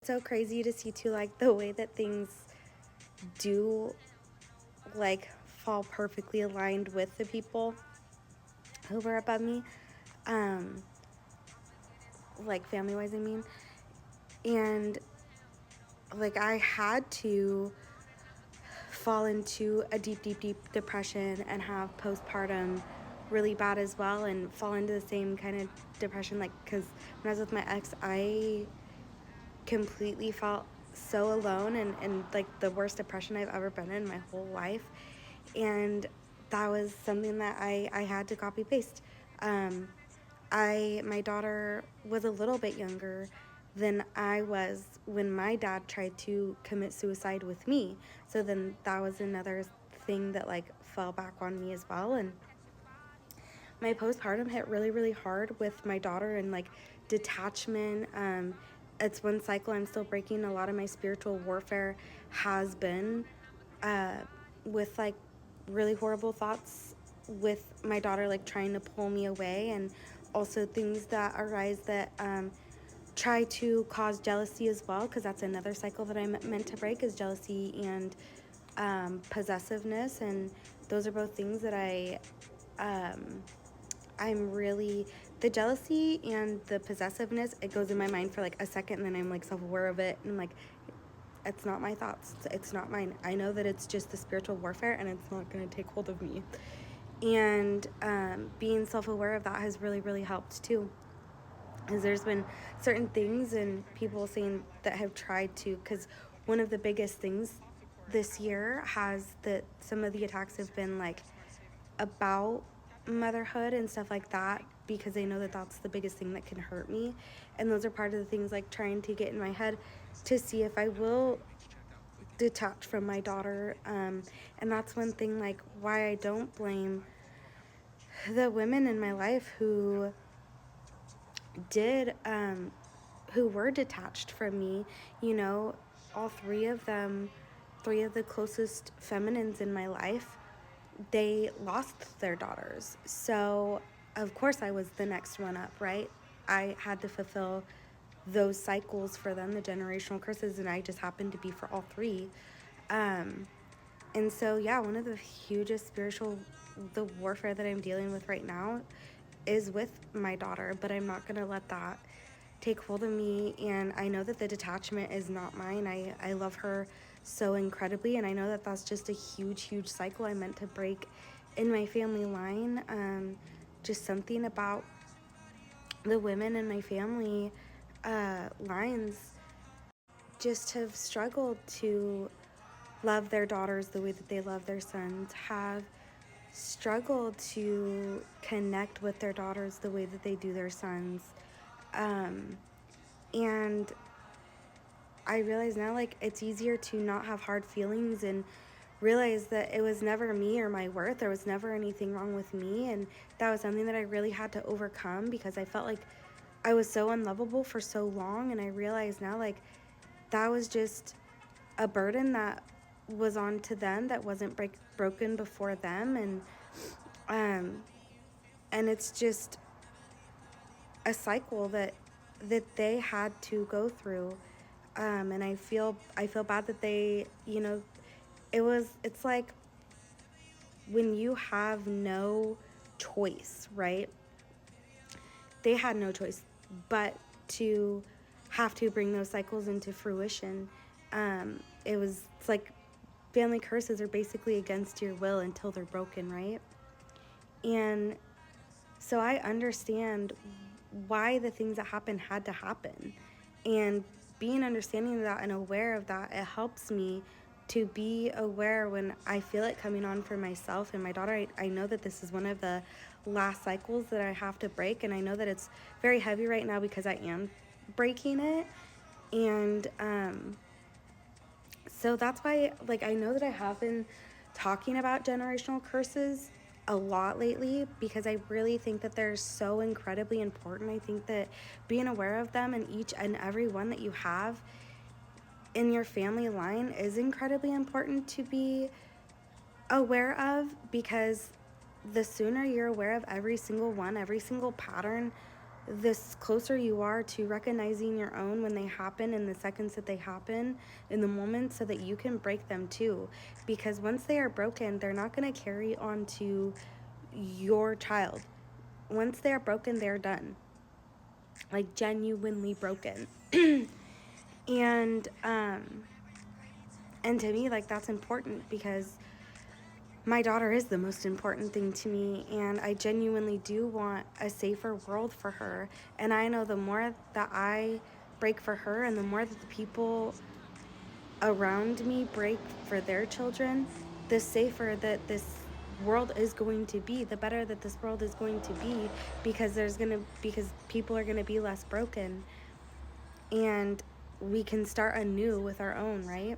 so crazy to see too, like the way that things do like fall perfectly aligned with the people who were above me, um, like family wise, I mean. And like I had to fall into a deep depression and have postpartum really bad as well, and fall into the same kind of depression, like because when I was with my ex, I completely felt so alone, and like the worst depression I've ever been in my whole life. And that was something that I had to copy paste. My daughter was a little bit younger than I was when my dad tried to commit suicide with me. So then that was another thing that like fell back on me as well. And my postpartum hit really hard with my daughter, and like detachment. It's one cycle I'm still breaking. A lot of my spiritual warfare has been with like really horrible thoughts with my daughter, like trying to pull me away, and also things that arise that try to cause jealousy as well, because that's another cycle that I'm meant to break, is jealousy and possessiveness. And those are both things that I'm really, the jealousy and the possessiveness, it goes in my mind for like a second, and then I'm like self-aware of it, and I'm like, it's not my thoughts, it's not mine. I know that it's just the spiritual warfare, and it's not going to take hold of me. And being self-aware of that has really helped too, because there's been certain things and people saying that have tried to, because one of the biggest things this year has that some of the attacks have been like about motherhood and stuff like that, because they know that that's the biggest thing that can hurt me. And those are part of the things like trying to get in my head to see if I will detach from my daughter. And that's one thing, like why I don't blame the women in my life who did who were detached from me. You know, all three of them, three of the closest feminines in my life, they lost their daughters. So, of course, I was the next one up, right? I had to fulfill those cycles for them, the generational curses, and I just happened to be for all three. Um, and so, yeah, one of the hugest spiritual, the warfare that I'm dealing with right now is with my daughter, but I'm not going to let that take hold of me. And I know that the detachment is not mine. I love her so incredibly, and I know that that's just a huge cycle I meant to break in my family line. Just something about the women in my family lines just have struggled to love their daughters the way that they love their sons, have struggled to connect with their daughters the way that they do their sons. And I realize now, like, it's easier to not have hard feelings and realize that it was never me or my worth. There was never anything wrong with me. And that was something that I really had to overcome, because I felt like I was so unlovable for so long. And I realize now, like, that was just a burden that was on to them that wasn't broken before them. Um, and it's just a cycle that they had to go through. And I feel bad that they, you know, it's like when you have no choice, right? They had no choice but to have to bring those cycles into fruition. It's like family curses are basically against your will until they're broken, right? And so I understand why the things that happened had to happen. And being understanding of that and aware of that, it helps me to be aware when I feel it coming on for myself and my daughter. I know that this is one of the last cycles that I have to break, and I know that it's very heavy right now because I am breaking it. And so that's why, like, I know that I have been talking about generational curses a lot lately, because I really think that they're so incredibly important. I think that being aware of them and each and every one that you have in your family line is incredibly important to be aware of, because the sooner you're aware of every single one, every single pattern this closer you are to recognizing your own when they happen, in the seconds that they happen, in the moment, so that you can break them too. Because once they are broken, they're not going to carry on to your child. Once they're broken, they're done. Like, genuinely broken. and to me, like, that's important, because my daughter is the most important thing to me, and I genuinely do want a safer world for her. And I know the more that I break for her, and the more that the people around me break for their children, the safer that this world is going to be, the better that this world is going to be, because people are going to be less broken, and we can start anew with our own, right?